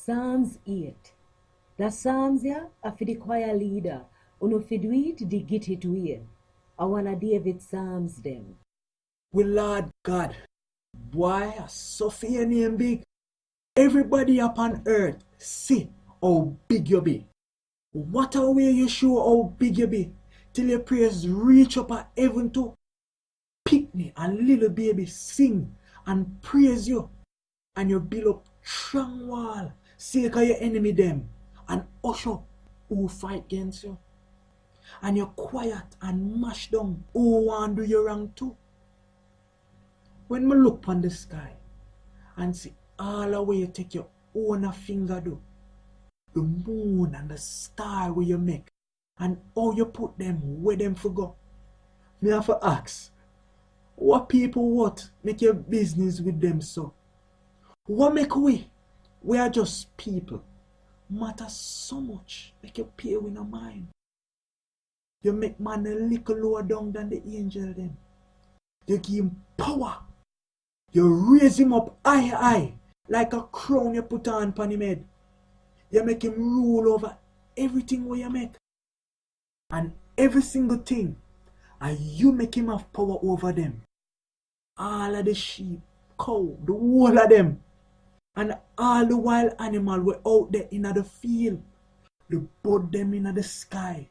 Psalms 8. The Psalms ya are for the choir leader. Uno fi do it the get it way. I wanna David Psalms them. We Lord God, boy, suffer your name big. Everybody upon earth, see how big you be. What a way you show how big you be, till your prayers reach up at heaven too. Picnic and little baby sing and praise you, and you build up strong wall, sake of your enemy them, and usher who fight against you. And you quiet and mash down who want do you wrong too. When me look upon the sky and see all the way you take your own finger do, the moon and the star where you make, and how you put them where them for go, me have to ask, what people what make your business with them so? What make we are just people, matter so much, make you pay with no mind. You make man a little lower down than the angel them. You give him power. You raise him up high, like a crown you put on him head. You make him rule over everything where you make. And every single thing, and you make him have power over them. All of the sheep, cow, the whole of them. And all the wild animal were out there in the field. The bird them in the sky.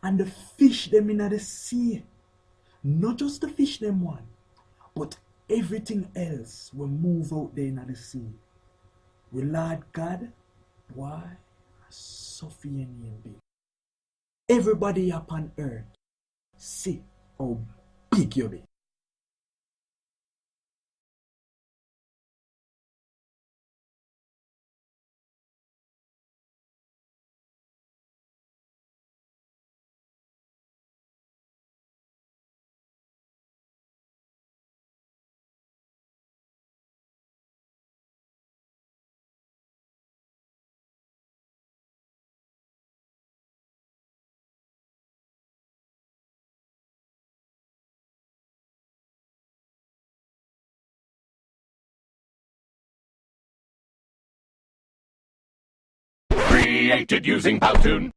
And the fish them in the sea. Not just the fish them one, but everything else will move out there in the sea. We Lord God, why suffer your name big. Everybody upon earth, see how big you be. Created using Powtoon.